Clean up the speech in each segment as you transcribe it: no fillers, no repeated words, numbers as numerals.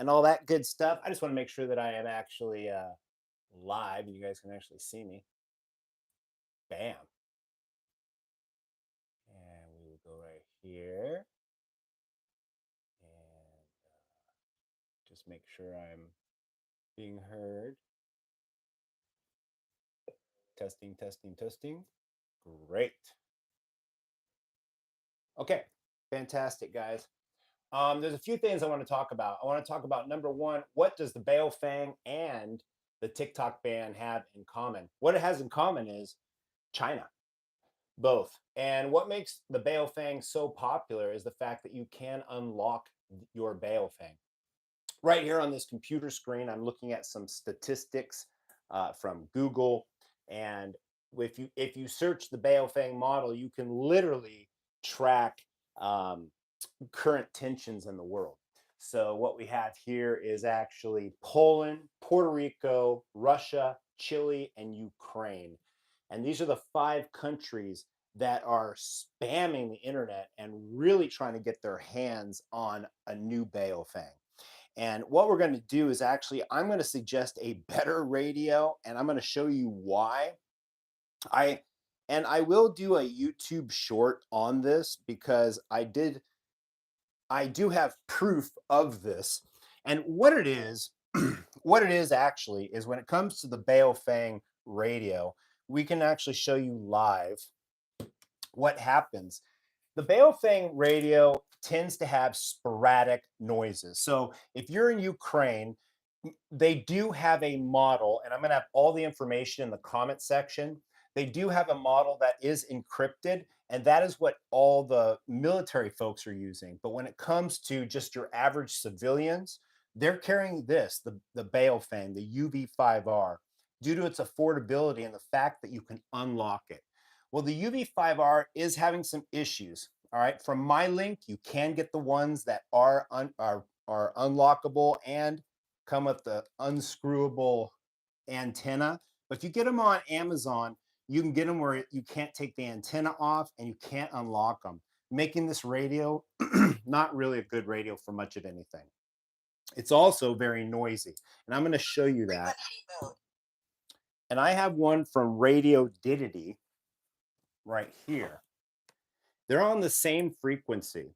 and all that good stuff. I just want to make sure that I am actually live and you guys can actually see me. Bam. And we will go right here and just make sure I'm being heard. Testing, testing, testing. Great. Okay, fantastic, guys. There's a few things I want to talk about. I want to talk about number one, what does the Baofeng and the TikTok ban have in common? What it has in common is China, both. And what makes the Baofeng so popular is the fact that you can unlock your Baofeng. Right here on this computer screen, I'm looking at some statistics from Google, and if you search the Baofeng model, you can literally track um, current tensions in the world. So what we have here is actually Poland, Puerto Rico, Russia, Chile, and Ukraine. And these are the 5 countries that are spamming the internet and really trying to get their hands on a new Baofeng. And what we're going to do is actually, I'm going to suggest a better radio, and I'm going to show you why. I and I will do a YouTube short on this because I do have proof of this. And what it is, what it is actually is when it comes to the Baofeng radio, we can actually show you live what happens. The Baofeng radio tends to have sporadic noises. So if you're in Ukraine, they do have a model, and I'm going to have all the information in the comment section. They do have a model that is encrypted, and that is what all the military folks are using. But when it comes to just your average civilians, they're carrying this, the Baofeng, the UV5R, due to its affordability and the fact that you can unlock it. Well, the UV5R is having some issues. All right, from my link, you can get the ones that are unlockable and come with the unscrewable antenna. But if you get them on Amazon, you can get them where you can't take the antenna off and you can't unlock them, making this radio not really a good radio for much of anything. It's also very noisy, and I'm going to show you that. And I have one from Radiodidity right here. They're on the same frequency.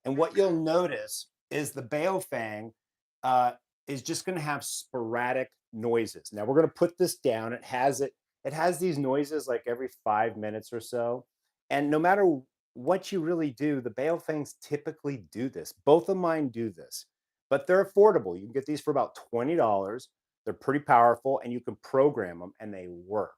And what you'll notice is the Baofeng is just going to have sporadic noises. Now we're going to put this down. It has these noises like every 5 minutes or so. And no matter what you really do, the Baofengs typically do this. Both of mine do this, but they're affordable. You can get these for about $20. They're pretty powerful, and you can program them, and they work.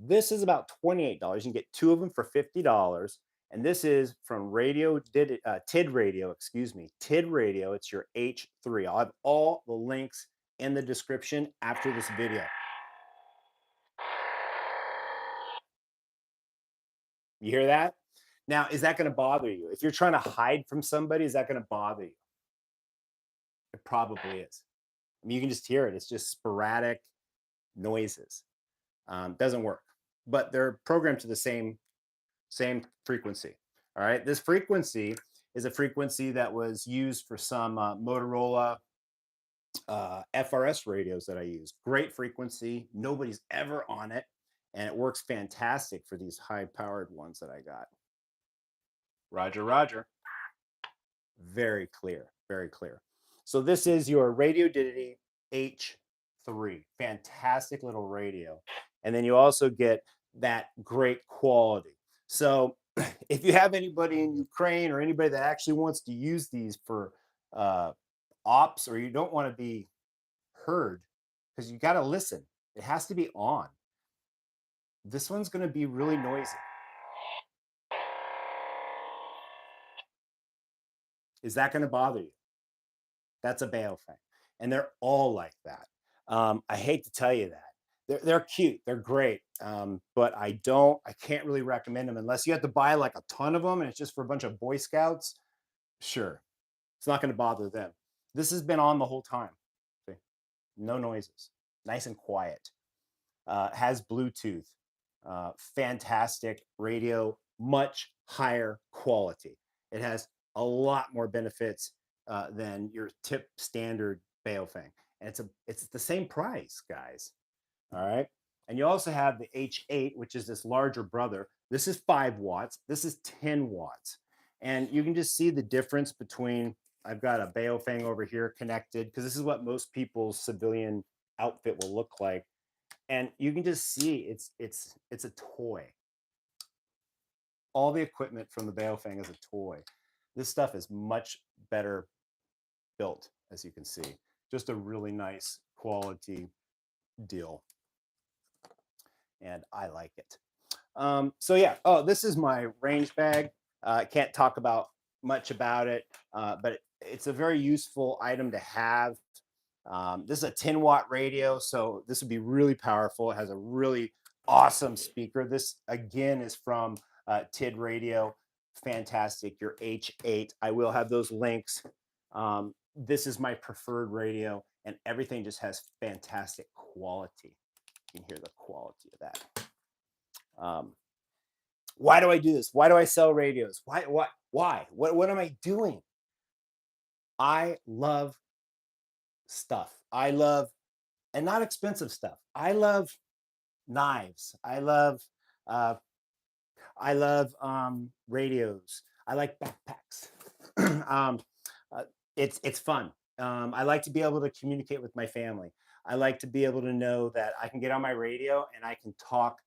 This is about $28. You can get 2 of them for $50. And this is from Tidradio, excuse me, Tidradio. It's your H3. I'll have all the links in the description after this video. You hear that? Now, is that going to bother you? If you're trying to hide from somebody, is that going to bother you? It probably is. I mean, you can just hear it. It's just sporadic noises. Doesn't work, but they're programmed to the same frequency. All right, this frequency is a frequency that was used for some Motorola FRS radios that I use. Great frequency, nobody's ever on it, and it works fantastic for these high-powered ones that I got. Roger, Roger. Very clear, very clear. So this is your Radiodidity H3. Fantastic little radio. And then you also get that great quality. So if you have anybody in Ukraine or anybody that actually wants to use these for ops, or you don't want to be heard, because you got to listen, it has to be on. This one's going to be really noisy. Is that going to bother you? That's a Baofeng. And they're all like that. I hate to tell you that. They're cute. They're great. But I can't really recommend them unless you have to buy like a ton of them and it's just for a bunch of Boy Scouts. Sure. It's not going to bother them. This has been on the whole time. See? No noises. Nice and quiet. Has Bluetooth. Fantastic radio. Much higher quality. It has a lot more benefits than your tip standard Baofeng. And it's the same price, guys. All right. And you also have the H8, which is this larger brother. This is 5 watts. This is 10 watts. And you can just see the difference between, I've got a Baofeng over here connected, because this is what most people's civilian outfit will look like. And you can just see it's a toy. All the equipment from the Baofeng is a toy. This stuff is much better built, as you can see. Just a really nice quality deal. And I like it. So yeah, oh, this is my range bag. I can't talk about much about it, but it's a very useful item to have. This is a 10-watt radio, so this would be really powerful. It has a really awesome speaker. This, again, is from Tidradio. Fantastic, your H8. I will have those links. This is my preferred radio, and everything just has fantastic quality. You can hear the quality of that. Why do I do this? Why do I sell radios? Why? What am I doing? I love stuff. I love, and not expensive stuff. I love knives. I love radios. I like backpacks. It's fun. I like to be able to communicate with my family. I like to be able to know that I can get on my radio and I can talk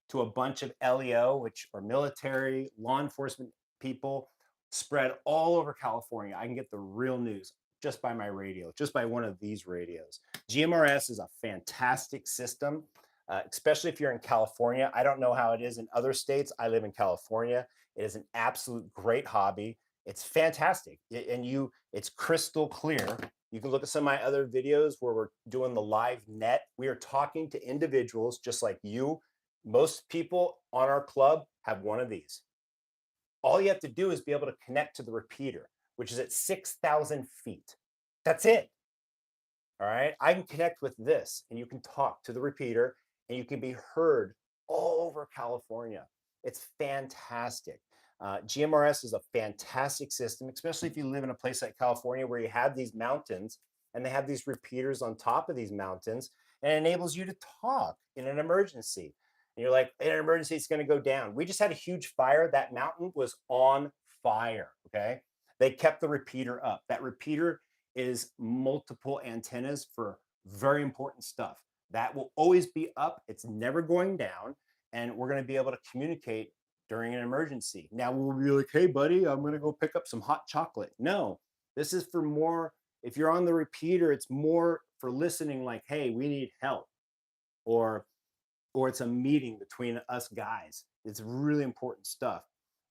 to a bunch of LEO, which are military, law enforcement people spread all over California. I can get the real news just by my radio, just by one of these radios. GMRS is a fantastic system, especially if you're in California. I don't know how it is in other states. I live in California. It is an absolute great hobby. It's fantastic. It's crystal clear. You can look at some of my other videos where we're doing the live net. We are talking to individuals just like you. Most people on our club have one of these. All you have to do is be able to connect to the repeater, which is at 6,000 feet. That's it. All right. I can connect with this and you can talk to the repeater and you can be heard all over California. It's fantastic. GMRS is a fantastic system, especially if you live in a place like California where you have these mountains and they have these repeaters on top of these mountains, and it enables you to talk in an emergency. And you're like, in an emergency, it's going to go down. We just had a huge fire. That mountain was on fire. Okay. They kept the repeater up. That repeater is multiple antennas for very important stuff. That will always be up. It's never going down. And we're going to be able to communicate during an emergency. Now we'll be like, hey, buddy, I'm going to go pick up some hot chocolate. No, this is for more. If you're on the repeater, it's more for listening like, hey, we need help. Or it's a meeting between us guys. It's really important stuff.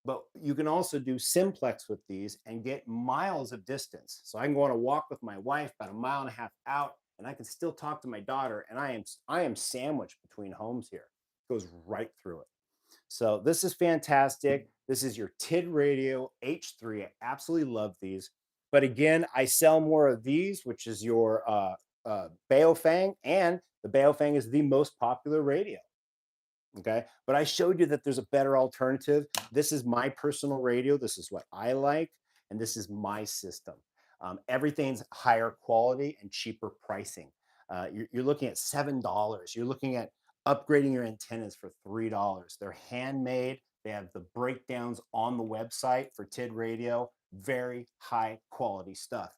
But you can also do simplex with these and get miles of distance. So I can go on a walk with my wife about 1.5 miles out, and I can still talk to my daughter. And I am sandwiched between homes here. It goes right through it. So this is fantastic. This is your Tidradio H3. I absolutely love these. But again, I sell more of these, which is your Baofeng, and the Baofeng is the most popular radio. Okay, but I showed you that there's a better alternative. This is my personal radio. This is what I like, and this is my system. Everything's higher quality and cheaper pricing. You're looking at $7. You're looking at upgrading your antennas for $3. They're handmade. They have the breakdowns on the website for TID Radio. Very high quality stuff.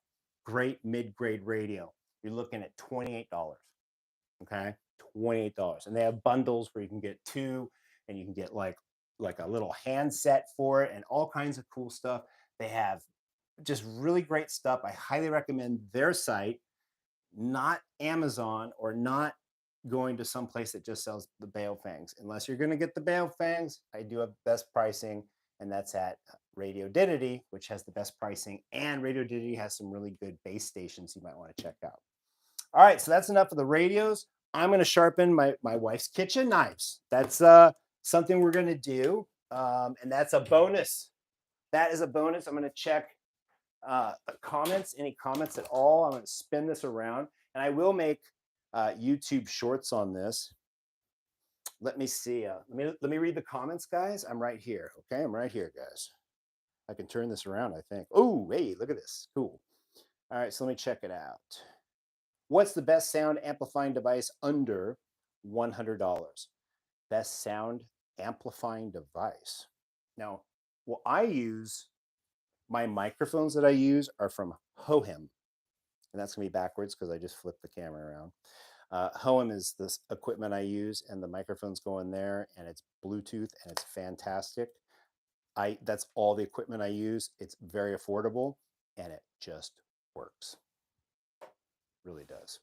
Great mid-grade radio. You're looking at $28. Okay, $28. And they have bundles where you can get 2 and you can get like a little handset for it and all kinds of cool stuff. They have just really great stuff. I highly recommend their site, not Amazon or not going to some place that just sells the Baofengs. Unless you're going to get the Baofengs, I do have best pricing, and that's at Radiodidity, which has the best pricing, and Radiodidity has some really good base stations you might want to check out. All right, so that's enough of the radios. I'm going to sharpen my wife's kitchen knives. That's something we're going to do, and that's a bonus. That is a bonus. I'm going to check comments, any comments at all. I'm going to spin this around, and I will make YouTube shorts on this. Let me see. Let me read the comments, guys. I'm right here. Okay, I'm right here, guys. I can turn this around, I think. Oh, hey, look at this. Cool. All right, so let me check it out. What's the best sound amplifying device under $100? Best sound amplifying device. Now, well, my microphones that I use are from Hohem, and that's gonna be backwards because I just flipped the camera around. Hohem is this equipment I use, and the microphones go in there, and it's Bluetooth, and it's fantastic. That's all the equipment I use. It's very affordable, and it just works. Really does.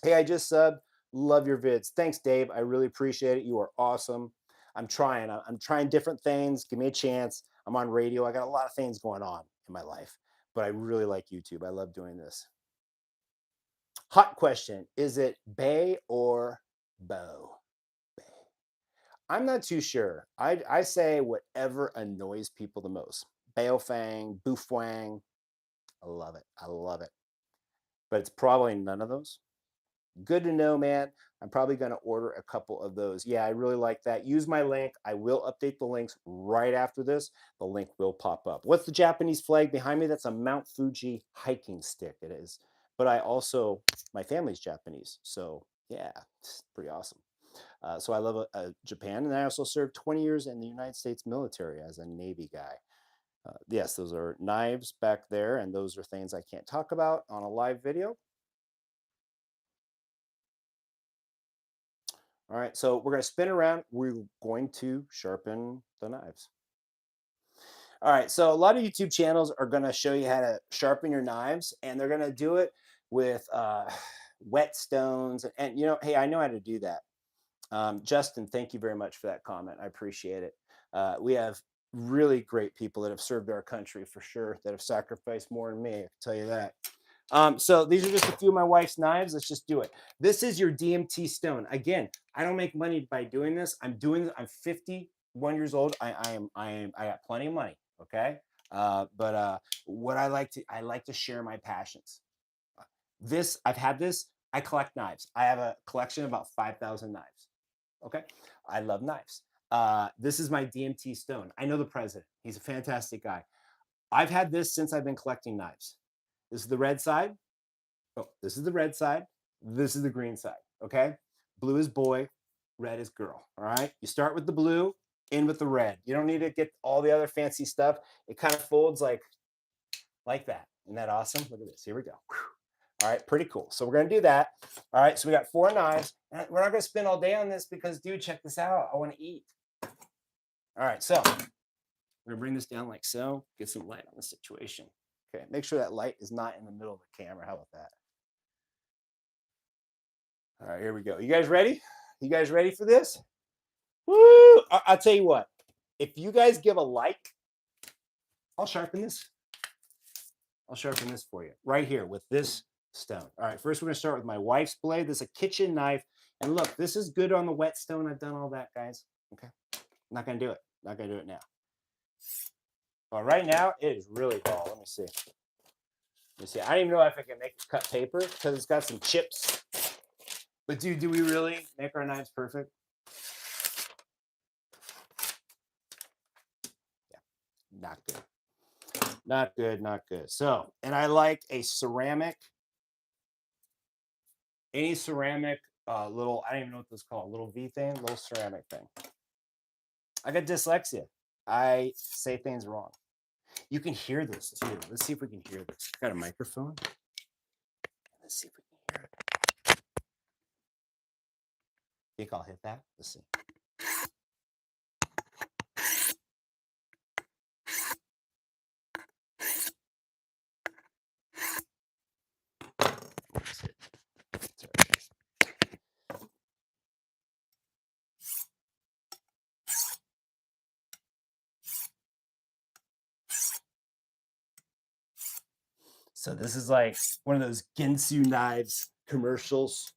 Hey, I just subbed. Love your vids. Thanks, Dave. I really appreciate it. You are awesome. I'm trying. I'm trying different things. Give me a chance. I'm on radio. I got a lot of things going on in my life, but I really like YouTube. I love doing this. Hot question. Is it Bay or Bo? Bay. I'm not too sure. I say whatever annoys people the most. Baofeng, Bufwang. I love it. I love it. But it's probably none of those. Good to know, man. I'm probably going to order a couple of those. Yeah, I really like that. Use my link. I will update the links right after this. The link will pop up. What's the Japanese flag behind me? That's a Mount Fuji hiking stick. It is. But my family's Japanese. So yeah, it's pretty awesome. So I love Japan. And I also served 20 years in the United States military as a Navy guy. Yes, those are knives back there. And those are things I can't talk about on a live video. All right, so we're going to spin around. We're going to sharpen the knives. All right, so a lot of YouTube channels are going to show you how to sharpen your knives, and they're going to do it with whetstones. And, hey, I know how to do that. Justin, thank you very much for that comment. I appreciate it. We have really great people that have served our country for sure, that have sacrificed more than me, I can tell you that. So these are just a few of my wife's knives. Let's just do it. This is your DMT stone. Again, I don't make money by doing this. I'm 51 years old. I got plenty of money. Okay. But what I like to share my passions. I've had this. I collect knives. I have a collection of about 5,000 knives. Okay. I love knives. This is my DMT stone. I know the president. He's a fantastic guy. I've had this since I've been collecting knives. This is the red side. Oh, this is the red side. This is the green side. Okay. Blue is boy, red is girl. All right. You start with the blue, in with the red. You don't need to get all the other fancy stuff. It kind of folds like that. Isn't that awesome? Look at this. Here we go. All right. Pretty cool. So we're going to do that. All right. So we got 4 knives. And we're not going to spend all day on this because, dude, check this out. I want to eat. All right. So we're going to bring this down like so. Get some light on the situation. Okay, make sure that light is not in the middle of the camera. How about that? All right, here we go. You guys ready? You guys ready for this? Woo! I'll tell you what. If you guys give a like, I'll sharpen this. I'll sharpen this for you right here with this stone. All right, first we're going to start with my wife's blade. This is a kitchen knife. And look, this is good on the whetstone. I've done all that, guys. Okay, I'm not going to do it. Not going to do it now. But right now, it is really dull. Let me see. I don't even know if I can make it cut paper because it's got some chips. But dude, do we really make our knives perfect? Yeah, not good. Not good, not good. So, and I like a ceramic, any ceramic little, I don't even know what this is called, little V thing, little ceramic thing. I got dyslexia. I say things wrong. You can hear this too. Let's see if we can hear this. I got a microphone. Let's see if we can hear it. Think I'll hit that? Let's see. So this is like one of those Ginsu knives commercials.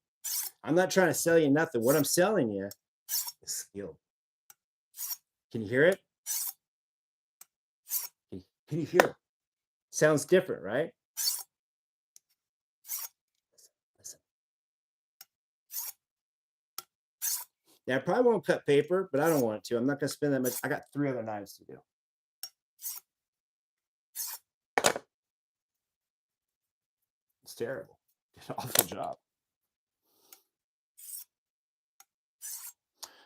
I'm not trying to sell you nothing. What I'm selling you is skill. Can you hear it? Can you hear it? Sounds different, right? Listen. Now, I probably won't cut paper, but I don't want to. I'm not going to spend that much. I got 3 other knives to do. It's terrible. Did an awful job.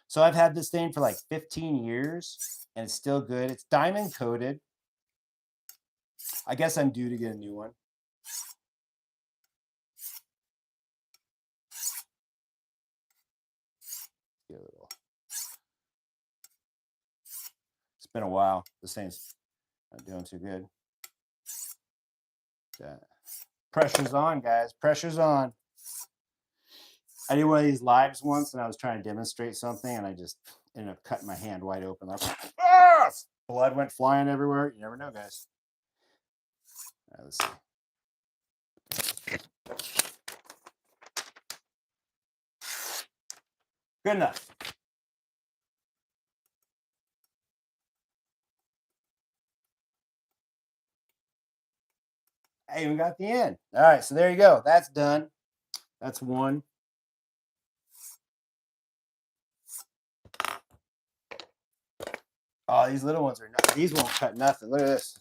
So I've had this thing for like 15 years and it's still good. It's diamond coated. I guess I'm due to get a new one. It's been a while. This thing's not doing too good. Pressure's on, guys. Pressure's on. I did one of these lives once and I was trying to demonstrate something and I just ended up cutting my hand wide open. Like, ah! Blood went flying everywhere. You never know, guys. All right, let's see. Good enough. Hey, we got the end. All right, so there you go. That's done. That's one. Oh, these little ones are not. These won't cut nothing. Look at this.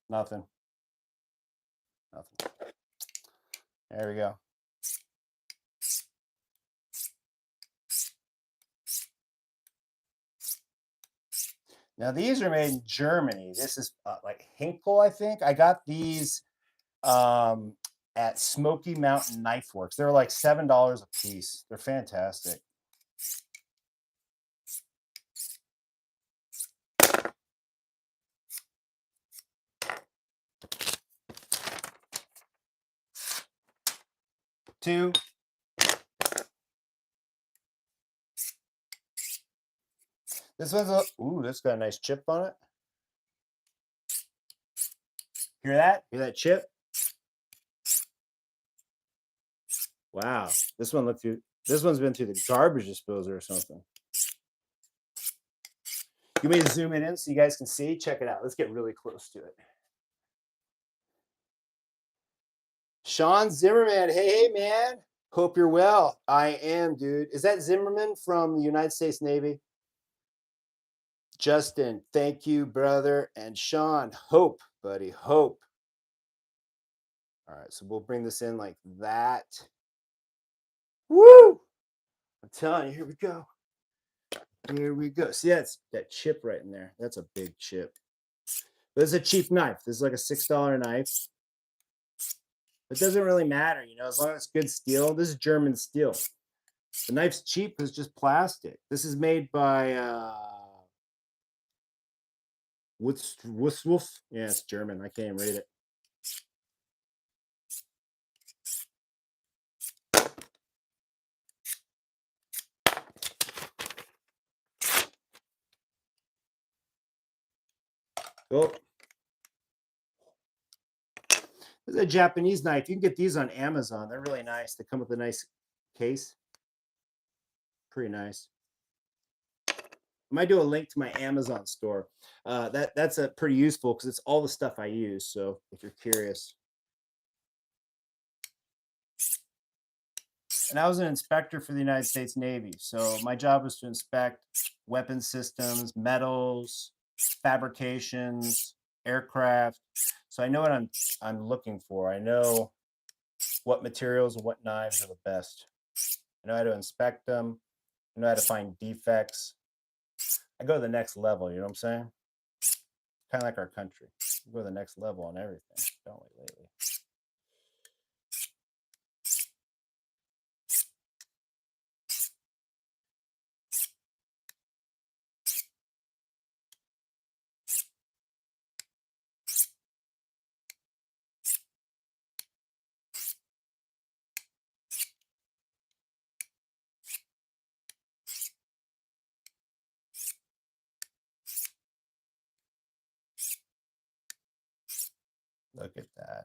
Nothing. Nothing. There we go. Now these are made in Germany. This is like Hinkle, I think. I got these at Smoky Mountain Knife Works. They're like $7 a piece. They're fantastic. Two. This one's a, ooh, this got a nice chip on it. Hear that? Hear that chip? Wow. This one looked through, this one's been through the garbage disposal or something. You want me to zoom it in so you guys can see? Check it out. Let's get really close to it. Sean Zimmerman. Hey, man. Hope you're well. I am, dude. Is that Zimmerman from the United States Navy? Justin, thank you, brother. And Sean, hope, buddy, hope. All right, so we'll bring this in like that. Woo! I'm telling you, here we go. Here we go. See, that's that chip right in there. That's a big chip. This is a cheap knife. This is like a $6 knife. It doesn't really matter, you know, as long as it's good steel. This is German steel. The knife's cheap. It's just plastic. This is made by Wusswolf. Yeah, it's German. I can't even read it. Oh. This is a Japanese knife. You can get these on Amazon. They're really nice. They come with a nice case. Pretty nice. I might do a link to my Amazon store. That's a pretty useful because it's all the stuff I use. So if you're curious. And I was an inspector for the United States Navy. So my job was to inspect weapon systems, metals, fabrications, aircraft. So I know what I'm looking for. I know what materials and what knives are the best. I know how to inspect them. I know how to find defects. I go to the next level, you know what I'm saying? Kind of like our country. We go to the next level on everything, don't we, lately? Look at that.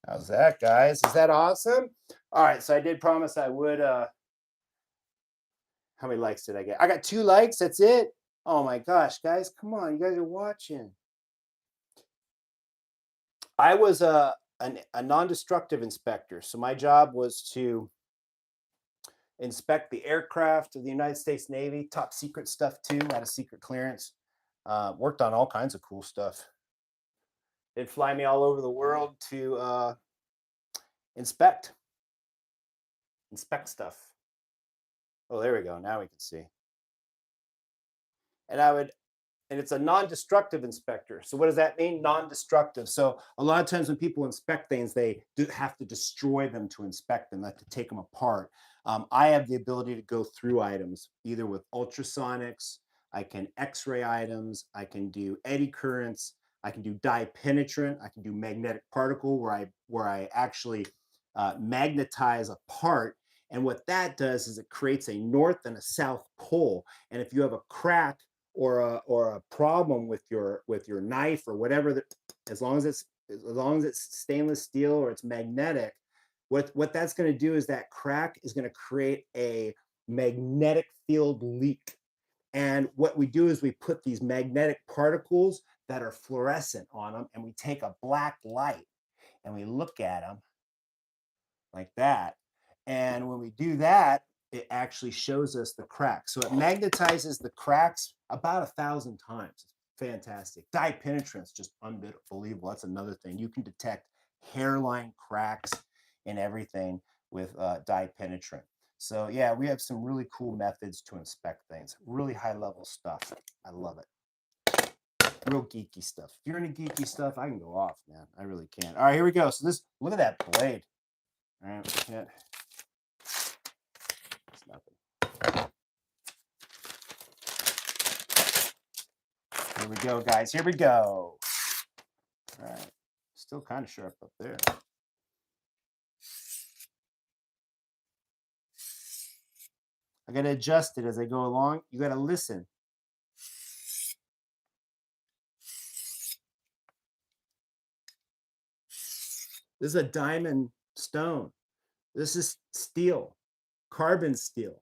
How's that, guys? Is that awesome? All right, so I did promise I would. How many likes did I get? I got 2 likes. That's it. Oh my gosh, guys, come on! You guys are watching. I was a non-destructive inspector. So my job was to inspect the aircraft of the United States Navy, top secret stuff too, had a secret clearance. Worked on all kinds of cool stuff. They'd fly me all over the world to inspect, inspect stuff. Oh, there we go. Now we can see. And I would and it's a non-destructive inspector. So what does that mean? Non-destructive. So a lot of times when people inspect things, they do have to destroy them to inspect them, not to take them apart. I have the ability to go through items either with ultrasonics. I can X-ray items. I can do eddy currents. I can do dye penetrant. I can do magnetic particle where I actually magnetize a part. And what that does is it creates a north and a south pole. And if you have a crack or a problem with your knife or whatever, that as long as it's stainless steel or it's magnetic, what that's going to do is that crack is going to create a magnetic field leak. And what we do is we put these magnetic particles that are fluorescent on them, and we take a black light and we look at them like that. And when we do that, it actually shows us the cracks. So it magnetizes the cracks about 1,000 times. It's fantastic. Dye penetrance, just unbelievable. That's another thing. You can detect hairline cracks and everything with dye penetrant. So yeah, we have some really cool methods to inspect things. Really high level stuff. I love it. Real geeky stuff. If you're into geeky stuff, I can go off, man. I really can. All right, here we go. So look at that blade. All right, we can't. It's nothing. Here we go, guys. Here we go. All right. Still kind of sharp up there. I got to adjust it as I go along. You got to listen. This is a diamond stone. This is steel, carbon steel.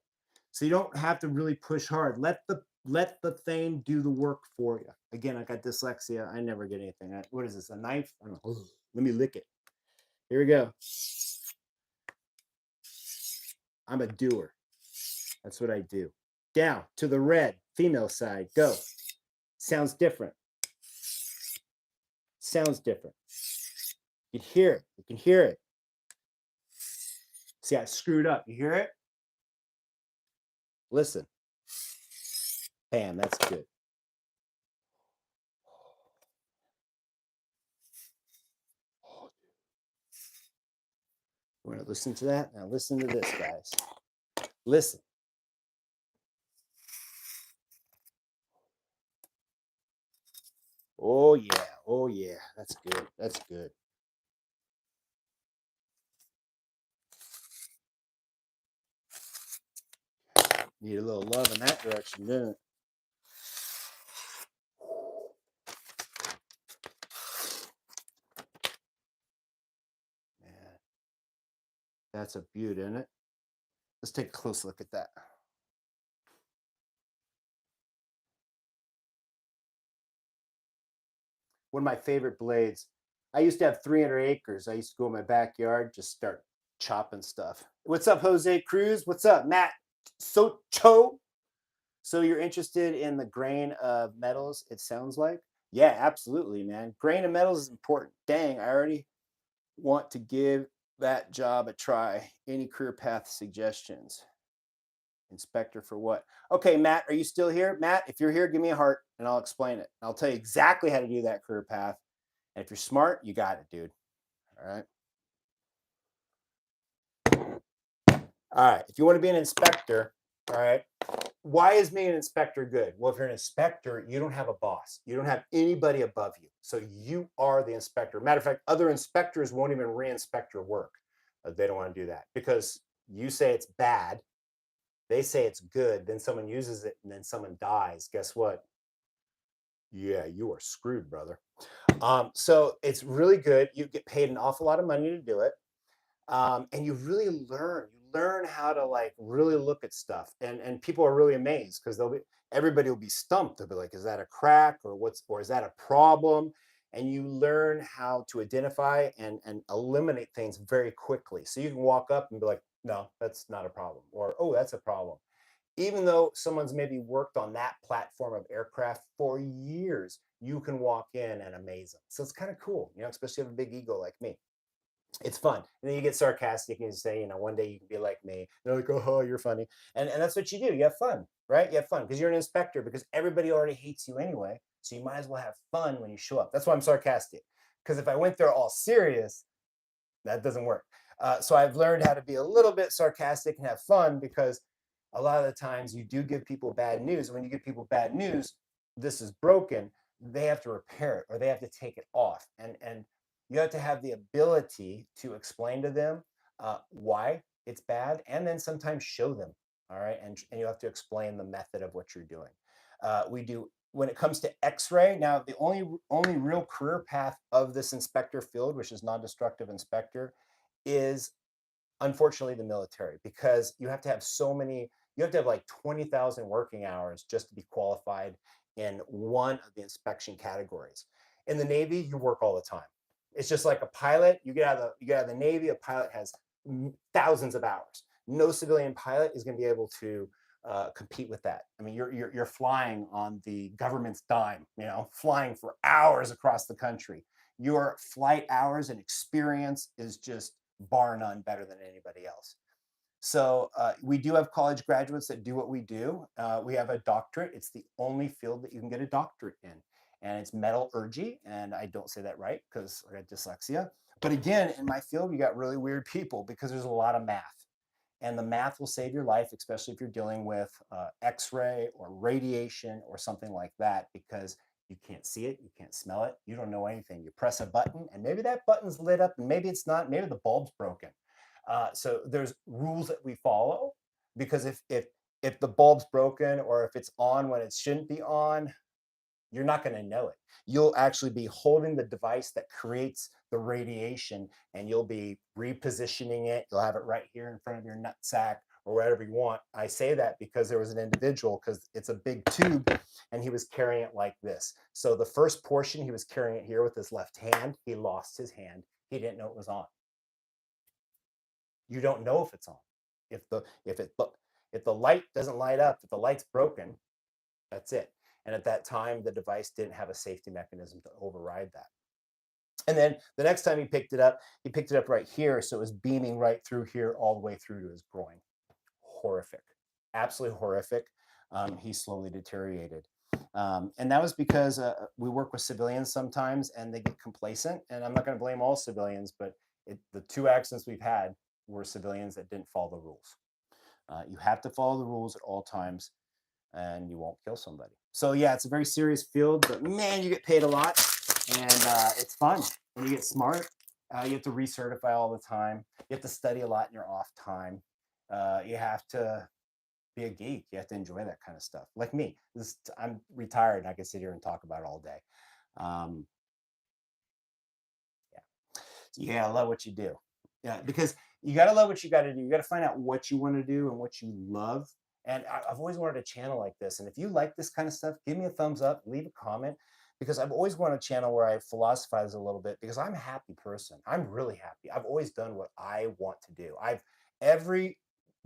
So you don't have to really push hard. Let the thing do the work for you. Again, I got dyslexia. I never get anything. What is this? A knife? I don't know. Let me lick it. Here we go. I'm a doer. That's what I do. Down to the red, female side. Go. Sounds different. Sounds different. You can hear it. You can hear it. See, I screwed up. You hear it? Listen. Bam, that's good. You want to listen to that? Now listen to this, guys. Listen. Oh, yeah. Oh, yeah. That's good. That's good. Need a little love in that direction, don't it? Man, that's a beaut, isn't it? Let's take a close look at that. One of my favorite blades. I used to have 300 acres. I used to go in my backyard, just start chopping stuff. What's up, Jose Cruz? What's up, Matt Socho? So you're interested in the grain of metals, it sounds like? Yeah, absolutely, man. Grain of metals is important. Dang, I already want to give that job a try. Any career path suggestions? Inspector for what? Okay, Matt, are you still here? Matt, if you're here, give me a heart and I'll explain it. I'll tell you exactly how to do that career path. And if you're smart, you got it, dude. All right. All right. If you want to be an inspector, all right. Why is being an inspector good? Well, if you're an inspector, you don't have a boss. You don't have anybody above you. So you are the inspector. Matter of fact, other inspectors won't even re-inspect your work. They don't want to do that because you say it's bad. They say it's good. Then someone uses it and then someone dies. Guess what? Yeah, you are screwed, brother. So it's really good. You get paid an awful lot of money to do it. And you really learn how to like really look at stuff, and people are really amazed because everybody will be stumped. They'll be like, is that a crack or is that a problem? and you learn how to identify and eliminate things very quickly. So you can walk up and be like, no, that's not a problem, or oh, that's a problem. Even though someone's maybe worked on that platform of aircraft for years, you can walk in and amaze them. So it's kind of cool, especially if you have a big ego like me. It's fun. And then you get sarcastic and you say, one day you can be like me. They're like, oh, you're funny. And that's what you do. You have fun, right? You have fun because you're an inspector, because everybody already hates you anyway. So you might as well have fun when you show up. That's why I'm sarcastic. Because if I went there all serious, that doesn't work. So I've learned how to be a little bit sarcastic and have fun, because a lot of the times you do give people bad news. When you give people bad news, this is broken, they have to repair it or they have to take it off. And you have to have the ability to explain to them why it's bad, and then sometimes show them. All right. And you have to explain the method of what you're doing. We do, when it comes to X-ray, now the only real career path of this inspector field, which is non-destructive inspector, is unfortunately the military, because you have to have like 20,000 working hours just to be qualified in one of the inspection categories. In the Navy, you work all the time. It's just like a pilot. You get out of the Navy, a pilot has thousands of hours. No civilian pilot is going to be able to compete with that. I mean, you're flying on the government's dime, flying for hours across the country. Your flight hours and experience is just bar none better than anybody else. So we do have college graduates that do what we do. We have a doctorate. It's the only field that you can get a doctorate in, and it's metallurgy. And I don't say that right because I got dyslexia. But again, in my field, you got really weird people because there's a lot of math. And the math will save your life, especially if you're dealing with X-ray or radiation or something like that, because you can't see it, you can't smell it, you don't know anything. You press a button, and maybe that button's lit up, and maybe it's not. Maybe the bulb's broken. So there's rules that we follow, because if the bulb's broken or if it's on when it shouldn't be on, you're not going to know it. You'll actually be holding the device that creates the radiation, and you'll be repositioning it. You'll have it right here in front of your nut sack or wherever you want. I say that because there was an individual, because it's a big tube, and he was carrying it like this. So the first portion, he was carrying it here with his left hand. He lost his hand. He didn't know it was on. You don't know if it's on. If the light doesn't light up, if the light's broken, that's it. And at that time, the device didn't have a safety mechanism to override that. And then the next time he picked it up right here. So it was beaming right through here, all the way through to his groin. Horrific, absolutely horrific. He slowly deteriorated. And that was because we work with civilians sometimes, and they get complacent. And I'm not going to blame all civilians, but the two accidents we've had were civilians that didn't follow the rules. You have to follow the rules at all times, and you won't kill somebody. So yeah, it's a very serious field, but man, you get paid a lot, and it's fun, and you get smart. You have to recertify all the time. You have to study a lot in your off time. You have to be a geek. You have to enjoy that kind of stuff. Like me, I'm retired, and I can sit here and talk about it all day. Yeah, so yeah, I love what you do. Yeah, because you got to love what you got to do. You got to find out what you want to do and what you love. And I've always wanted a channel like this. And if you like this kind of stuff, give me a thumbs up, leave a comment, because I've always wanted a channel where I philosophize a little bit, because I'm a happy person. I'm really happy. I've always done what I want to do. Every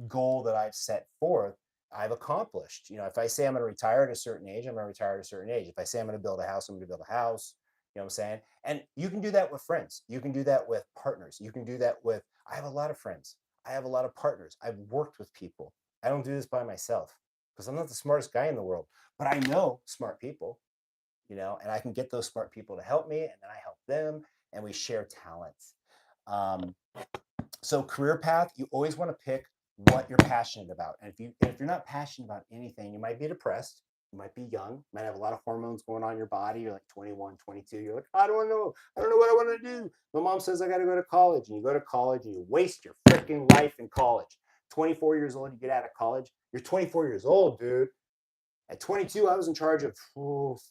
goal that I've set forth, I've accomplished. If I say I'm going to retire at a certain age, I'm going to retire at a certain age. If I say I'm going to build a house, I'm going to build a house. You know what I'm saying? And you can do that with friends. You can do that with partners. You can do that with, I have a lot of friends. I have a lot of partners. I've worked with people. I don't do this by myself because I'm not the smartest guy in the world, but I know smart people, and I can get those smart people to help me, and then I help them, and we share talents. So career path, you always want to pick what you're passionate about. And if you're not passionate about anything, you might be depressed. You might be young, you might have a lot of hormones going on in your body. You're like 21, 22. You're like, I don't know. I don't know what I want to do. My mom says I got to go to college. And you go to college and you waste your freaking life in college. 24 years old, you get out of college. You're 24 years old, dude. At 22, I was in charge of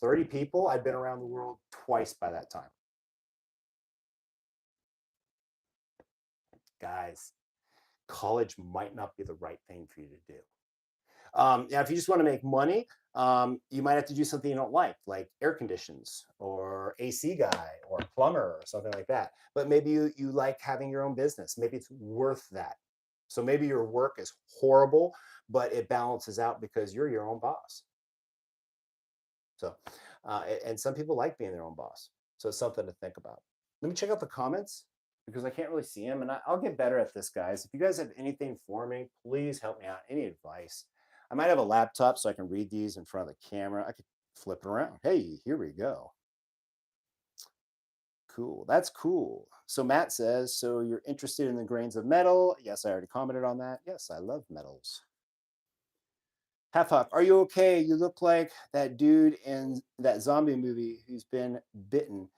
30 people. I'd been around the world twice by that time. Guys, college might not be the right thing for you to do. Now, if you just want to make money, You might have to do something you don't like air conditions or AC guy or plumber or something like that. But maybe you like having your own business. Maybe it's worth that. So maybe your work is horrible, but it balances out because you're your own boss. So, and some people like being their own boss. So it's something to think about. Let me check out the comments because I can't really see them. And I'll get better at this, guys. If you guys have anything for me, please help me out. Any advice? I might have a laptop so I can read these in front of the camera. I could flip it around. Hey, here we go. Cool. That's cool. So Matt says, so you're interested in the grains of metal? Yes, I already commented on that. Yes, I love metals. Half Hawk, are you okay? You look like that dude in that zombie movie who's been bitten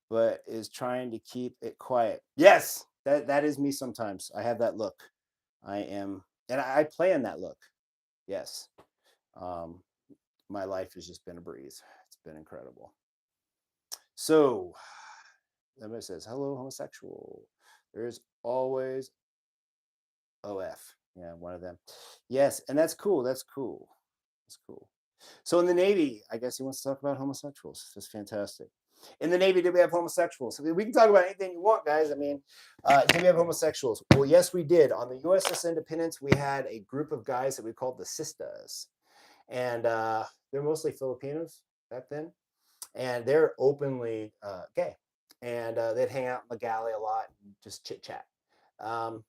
but is trying to keep it quiet. Yes, that is me sometimes. I have that look. I am, and I play in that look. Yes. Um, my life has just been a breeze. It's been incredible. So, somebody says, hello, homosexual. There's always OF. Yeah, one of them. Yes, and that's cool. That's cool. That's cool. So in the Navy, I guess he wants to talk about homosexuals. That's fantastic. In the Navy, did we have homosexuals? We can talk about anything you want, guys. I mean, did we have homosexuals? Well, yes, we did. On the USS Independence, we had a group of guys that we called the Sisters. And they're mostly Filipinos back then. And they're openly gay. And they'd hang out in the galley a lot and just chit chat. Um,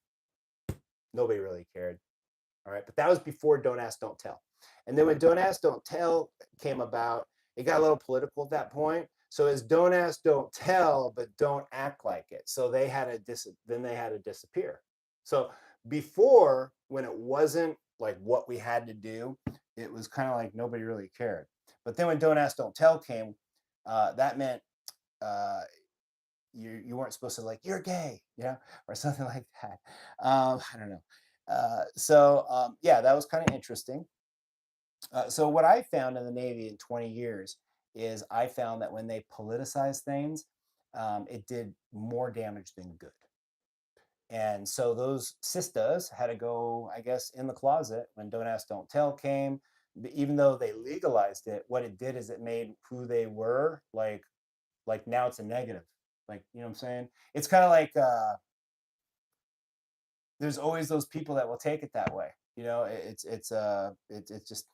nobody really cared. All right. But that was before Don't Ask, Don't Tell. And then when Don't Ask, Don't Tell came about, it got a little political at that point. So it's Don't Ask, Don't Tell, but don't act like it. So they had to then they had to disappear. So before, when it wasn't like what we had to do, it was kind of like nobody really cared. But then when Don't Ask, Don't Tell came, that meant you weren't supposed to like you're gay, or something like that. I don't know. Yeah, that was kind of interesting. So what I found in the Navy in 20 years is I found that when they politicize things, it did more damage than good. And so those sisters had to go, I guess, in the closet when Don't Ask, Don't Tell came. Even though they legalized it, what it did is it made who they were like now it's a negative. Like, you know what I'm saying? It's kind of like there's always those people that will take it that way. It's just,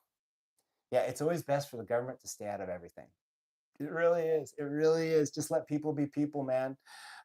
yeah, it's always best for the government to stay out of everything. It really is. It really is. Just let people be people, man,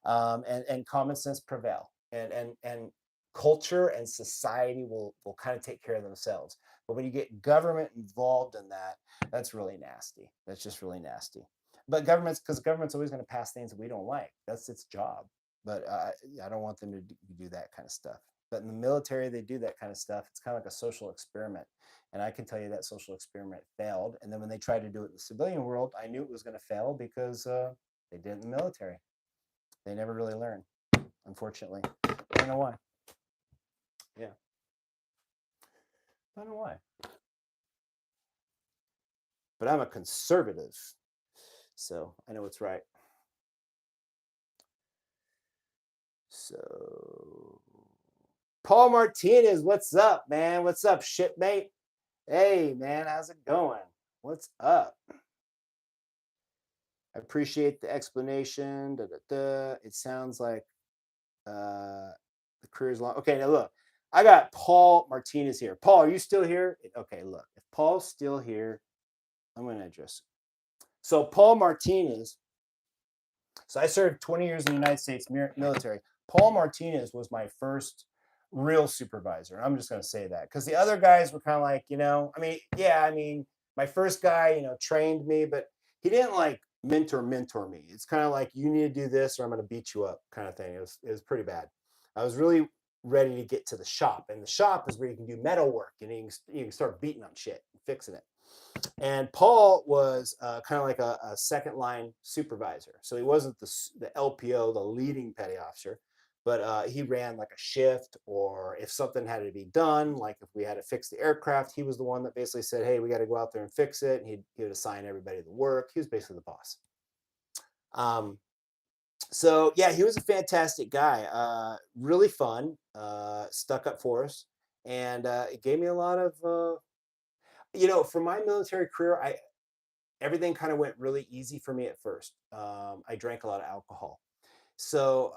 and common sense prevail, and culture and society will kind of take care of themselves. But when you get government involved in that, that's really nasty. That's just really nasty. But because government's always going to pass things that we don't like. That's its job. But I don't want them to do that kind of stuff. But in the military, they do that kind of stuff. It's kind of like a social experiment. And I can tell you that social experiment failed. And then when they tried to do it in the civilian world, I knew it was going to fail because they did it in the military. They never really learned, unfortunately. I don't know why. Yeah. I don't know why. But I'm a conservative. So I know what's right. So Paul Martinez, what's up, man? What's up, shipmate? Hey, man, how's it going? What's up? I appreciate the explanation. Da, da, da. It sounds like the career is long. Okay, now look, I got Paul Martinez here. Paul, are you still here? Okay, look, if Paul's still here, I'm going to address it. So Paul Martinez. So I served 20 years in the United States military. Paul Martinez was my first real supervisor. I'm just going to say that because the other guys were kind of like, my first guy, trained me, but he didn't like mentor me. It's kind of like you need to do this or I'm going to beat you up kind of thing. It was pretty bad. I was really ready to get to the shop, and the shop is where you can do metal work and you can start beating on shit and fixing it. And Paul was kind of like a second line supervisor. So he wasn't the LPO, the leading petty officer, but he ran like a shift, or if something had to be done, like if we had to fix the aircraft, he was the one that basically said, hey, we got to go out there and fix it. And he would assign everybody the work. He was basically the boss. So yeah, he was a fantastic guy. Really fun, stuck up for us. And it gave me a lot of For my military career, I everything kind of went really easy for me at first. I drank a lot of alcohol, so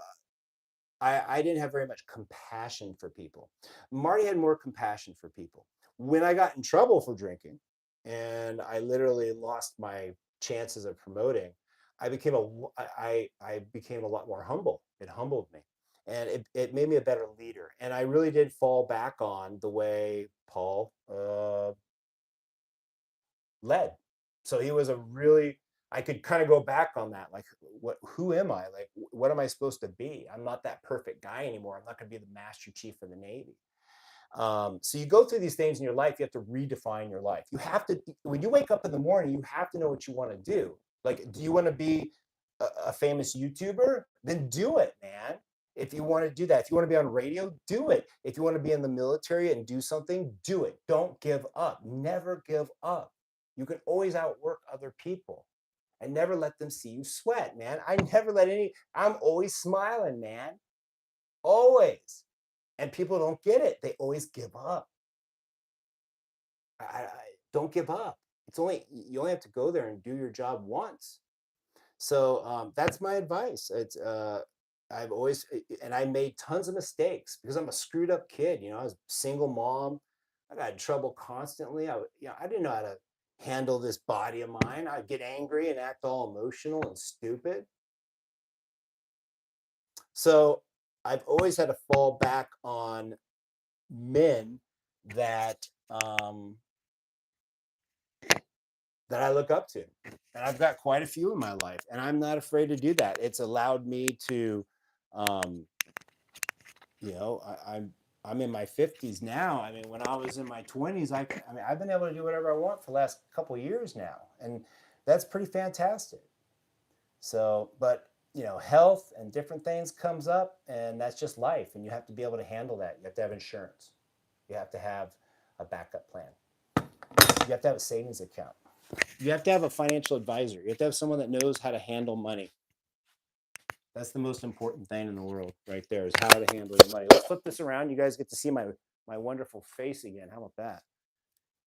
I didn't have very much compassion for people. Marty had more compassion for people. When I got in trouble for drinking, and I literally lost my chances of promoting, I became a I became a lot more humble. It humbled me, and it made me a better leader. And I really did fall back on the way Paul led. So he was a really, I could kind of go back on that. Like, who am I? Like, what am I supposed to be? I'm not that perfect guy anymore. I'm not going to be the Master Chief of the Navy. So you go through these things in your life. You have to redefine your life. You have to, when you wake up in the morning, you have to know what you want to do. Like, do you want to be a famous YouTuber? Then do it, man. If you want to do that, if you want to be on radio, do it. If you want to be in the military and do something, do it. Don't give up. Never give up. You can always outwork other people and never let them see you sweat, man. I never let I'm always smiling, man. Always. And people don't get it. They always give up. I don't give up. You only have to go there and do your job once. So that's my advice. I've always, and I made tons of mistakes because I'm a screwed up kid. I was a single mom. I got in trouble constantly. I didn't know how to handle this body of mine. I'd get angry and act all emotional and stupid. So I've always had to fall back on men that that I look up to. And I've got quite a few in my life, and I'm not afraid to do that. It's allowed me to, um, I'm in my 50s now. I mean, when I was in my 20s, I mean, I've been able to do whatever I want for the last couple of years now, and that's pretty fantastic. So, but health and different things comes up, and that's just life, and you have to be able to handle that. You have to have insurance. You have to have a backup plan. You have to have a savings account. You have to have a financial advisor. You have to have someone that knows how to handle money. That's the most important thing in the world right there, is how to handle your money. Let's flip this around. You guys get to see my wonderful face again. How about that?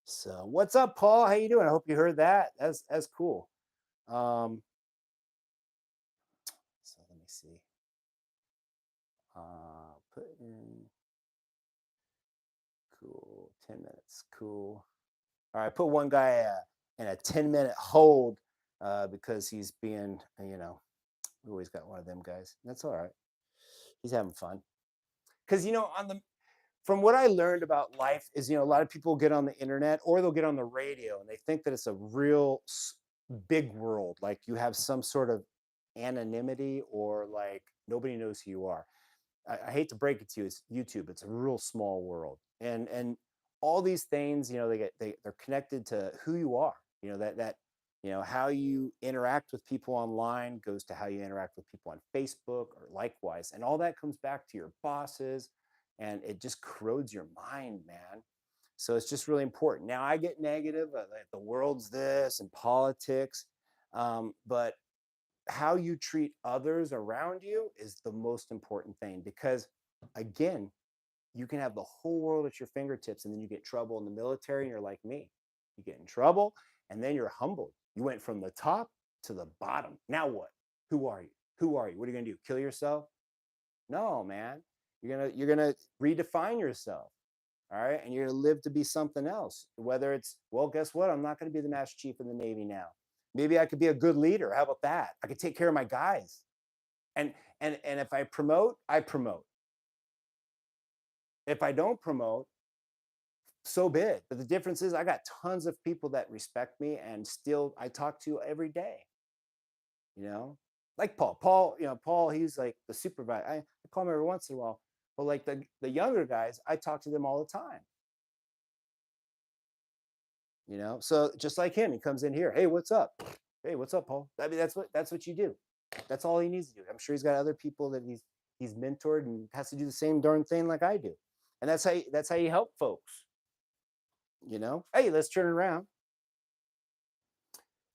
So what's up, Paul? How you doing? I hope you heard that. That's cool. So let me see. Put in cool 10 minutes. Cool. All right, put one guy in a 10-minute hold because he's being, we always got one of them guys. That's all right. He's having fun. Because from what I learned about life is, a lot of people get on the internet or they'll get on the radio and they think that it's a real big world. Like you have some sort of anonymity or like nobody knows who you are. I hate to break it to you, it's YouTube. It's a real small world, and all these things, they're connected to who you are. How you interact with people online goes to how you interact with people on Facebook or likewise, and all that comes back to your bosses, and it just corrodes your mind, man. So it's just really important. Now I get negative, like the world's this and politics, but how you treat others around you is the most important thing, because again, you can have the whole world at your fingertips and then you get trouble in the military and you're like me. You get in trouble and then you're humbled. You went from the top to the bottom. Now what? Who are you? Who are you? What are you going to do? Kill yourself? No, man. You're going to redefine yourself. All right? And you're going to live to be something else. Whether it's, well, guess what? I'm not going to be the Master Chief of the Navy now. Maybe I could be a good leader. How about that? I could take care of my guys. And if I promote, I promote. If I don't promote, so be it. But the difference is I got tons of people that respect me and still I talk to every day. Like Paul. Paul, he's like the supervisor. I call him every once in a while. But like the younger guys, I talk to them all the time. So just like him, he comes in here. Hey, what's up? Hey, what's up, Paul? I mean, that's what you do. That's all he needs to do. I'm sure he's got other people that he's mentored and has to do the same darn thing like I do. And that's how you help folks. Hey, let's turn it around.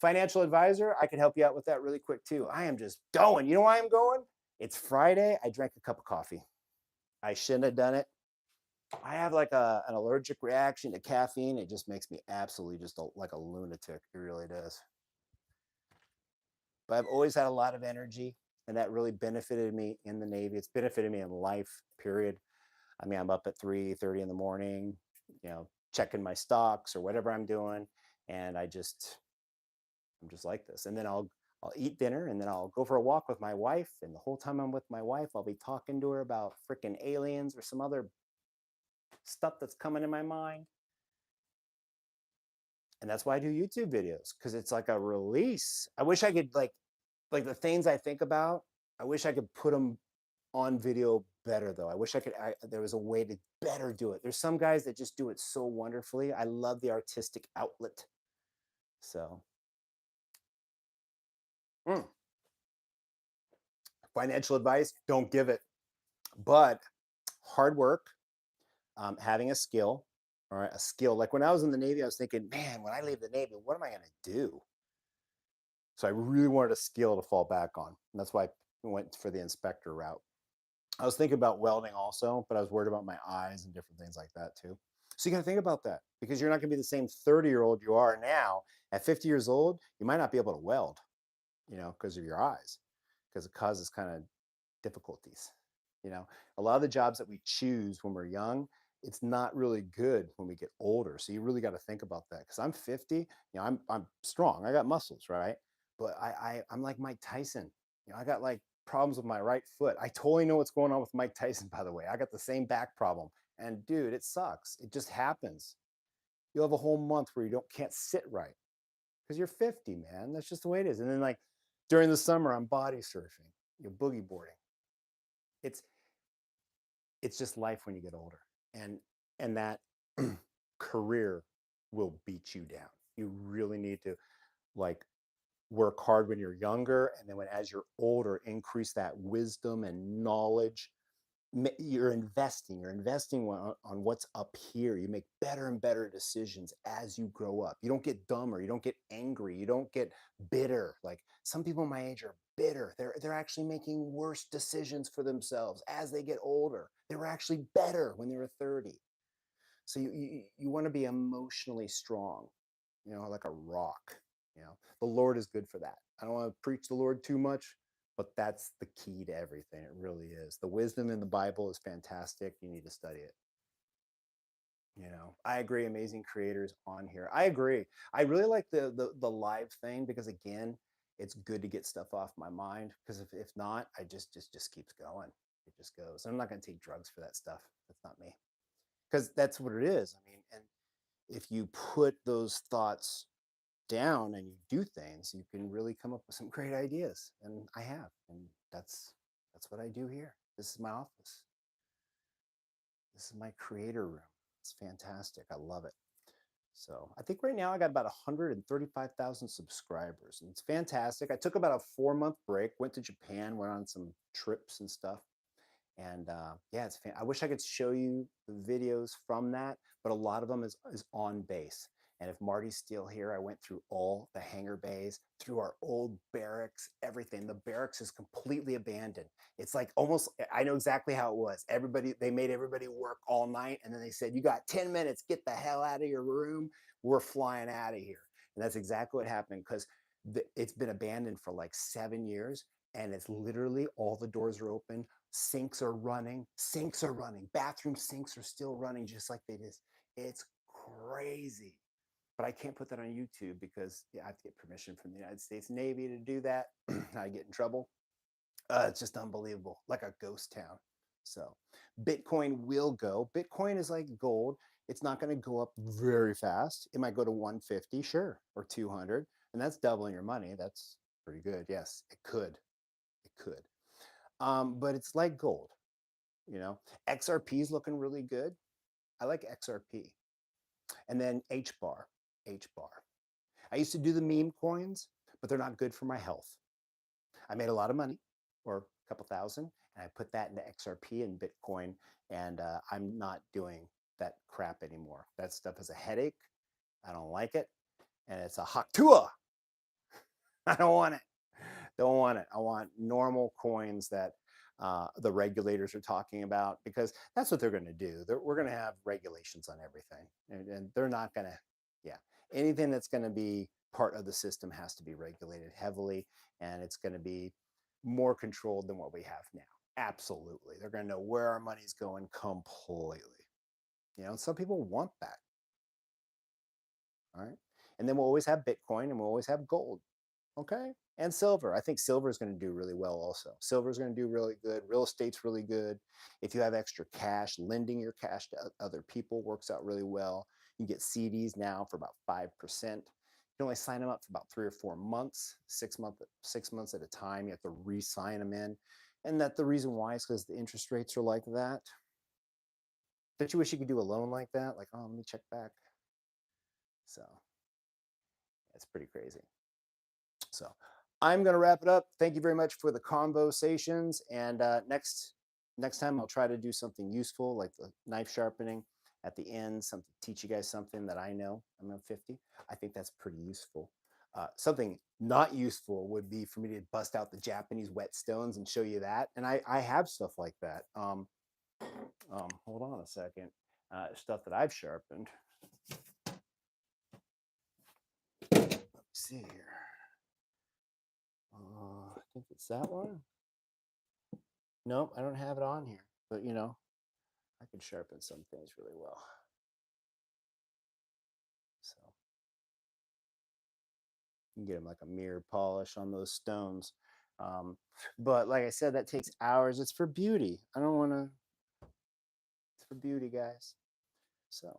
Financial advisor, I can help you out with that really quick too. I am just going. You know why I'm going? It's Friday. I drank a cup of coffee. I shouldn't have done it. I have like an allergic reaction to caffeine. It just makes me absolutely just like a lunatic. It really does. But I've always had a lot of energy, and that really benefited me in the Navy. It's benefited me in life, period. I mean, I'm up at 3:30 in the morning, checking my stocks or whatever I'm doing, and I'm just like this. And then I'll eat dinner, and then I'll go for a walk with my wife. And the whole time I'm with my wife, I'll be talking to her about freaking aliens or some other stuff that's coming in my mind. And that's why I do YouTube videos, because it's like a release. I wish I could like the things I think about. I wish I could put them on video better though. I wish there was a way to better do it. There's some guys that just do it so wonderfully. I love the artistic outlet. So, mm, financial advice, don't give it. But hard work, having a skill, or a skill. Like when I was in the Navy, I was thinking, man, when I leave the Navy, what am I going to do? So I really wanted a skill to fall back on. And that's why I went for the inspector route. I was thinking about welding also, but I was worried about my eyes and different things like that too. So you got to think about that, because you're not going to be the same 30-year-old you are now. At 50 years old, you might not be able to weld, because of your eyes, because it causes kind of difficulties. A lot of the jobs that we choose when we're young, it's not really good when we get older. So you really got to think about that. Because I'm 50, I'm strong. I got muscles, right? But I'm like Mike Tyson. I got like problems with my right foot. I totally know what's going on with Mike Tyson, by the way. I got the same back problem. And dude, it sucks. It just happens. You'll have a whole month where you can't sit right because you're 50, man. That's just the way it is. And then like during the summer, I'm body surfing, boogie boarding. It's it's just life when you get older. And that career will beat you down. You really need to like work hard when you're younger, and then as you're older, increase that wisdom and knowledge. You're investing on what's up here. You make better and better decisions as you grow up. You don't get dumber, you don't get angry, you don't get bitter. Like some people my age are bitter. They're actually making worse decisions for themselves as they get older. They were actually better when they were 30. So you want to be emotionally strong, like a rock. The Lord is good for that. I don't want to preach the Lord too much, but that's the key to everything. It really is. The wisdom in the Bible is fantastic. You need to study it. I agree. Amazing creators on here. I agree. I really like the live thing, because again, it's good to get stuff off my mind. Because if not, I just keeps going. It just goes. I'm not going to take drugs for that stuff. That's not me. Because that's what it is. I mean, and if you put those thoughts down and you do things, you can really come up with some great ideas. And I have, and that's what I do here. This is my office. This is my creator room. It's fantastic. I love it. So I think right now I got about 135,000 subscribers, and it's fantastic. I took about a 4-month break, went to Japan, went on some trips and stuff. And yeah, I wish I could show you the videos from that, but a lot of them is on base. And if Marty's still here, I went through all the hangar bays, through our old barracks, everything. The barracks is completely abandoned. It's like almost, I know exactly how it was. They made everybody work all night. And then they said, you got 10 minutes, get the hell out of your room. We're flying out of here. And that's exactly what happened, because it's been abandoned for like 7 years. And it's literally all the doors are open. Sinks are running. Bathroom sinks are still running just like they did. It's crazy. But I can't put that on YouTube because I have to get permission from the United States Navy to do that. I get in trouble. It's just unbelievable, like a ghost town. So Bitcoin will go. Bitcoin is like gold. It's not going to go up very fast. It might go to 150, sure, or 200, and that's doubling your money. That's pretty good. Yes, it could. It could. But it's like gold. XRP is looking really good. I like XRP. And then H bar. I used to do the meme coins, but they're not good for my health. I made a lot of money, or a couple thousand, and I put that into XRP and Bitcoin, and I'm not doing that crap anymore. That stuff is a headache. I don't like it, and it's a haktua. I don't want it. I want normal coins that the regulators are talking about, because that's what they're going to do. We're going to have regulations on everything, and they're not going to, yeah, anything that's going to be part of the system has to be regulated heavily, and it's going to be more controlled than what we have now. Absolutely. They're going to know where our money's going completely. You know, and some people want that. All right. And then we'll always have Bitcoin and we'll always have gold. Okay. And silver. I think silver is going to do really well also. Silver is going to do really good. Real estate's really good. If you have extra cash, lending your cash to other people works out really well. You get CDs now for about 5%. You can only sign them up for about 3 or 4 months, 6 months at a time. You have to re-sign them in. And that the reason why is because the interest rates are like that. Don't you wish you could do a loan like that? Like, oh, let me check back. So it's pretty crazy. So I'm going to wrap it up. Thank you very much for the conversations. And next time I'll try to do something useful, like the knife sharpening at the end, something teach you guys something that I know. I'm at 50. I think that's pretty useful. Something not useful would be for me to bust out the Japanese whetstones and show you that. And I have stuff like that. Hold on a second. Stuff that I've sharpened. Let's see here. I think it's that one. Nope, I don't have it on here. But you know, I can sharpen some things really well. So you can get them like a mirror polish on those stones. But like I said, that takes hours. It's for beauty. I don't want to. It's for beauty, guys. So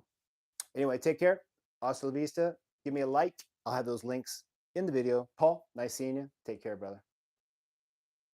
anyway, take care. Hasta la vista. Give me a like. I'll have those links in the video. Paul, nice seeing you. Take care, brother.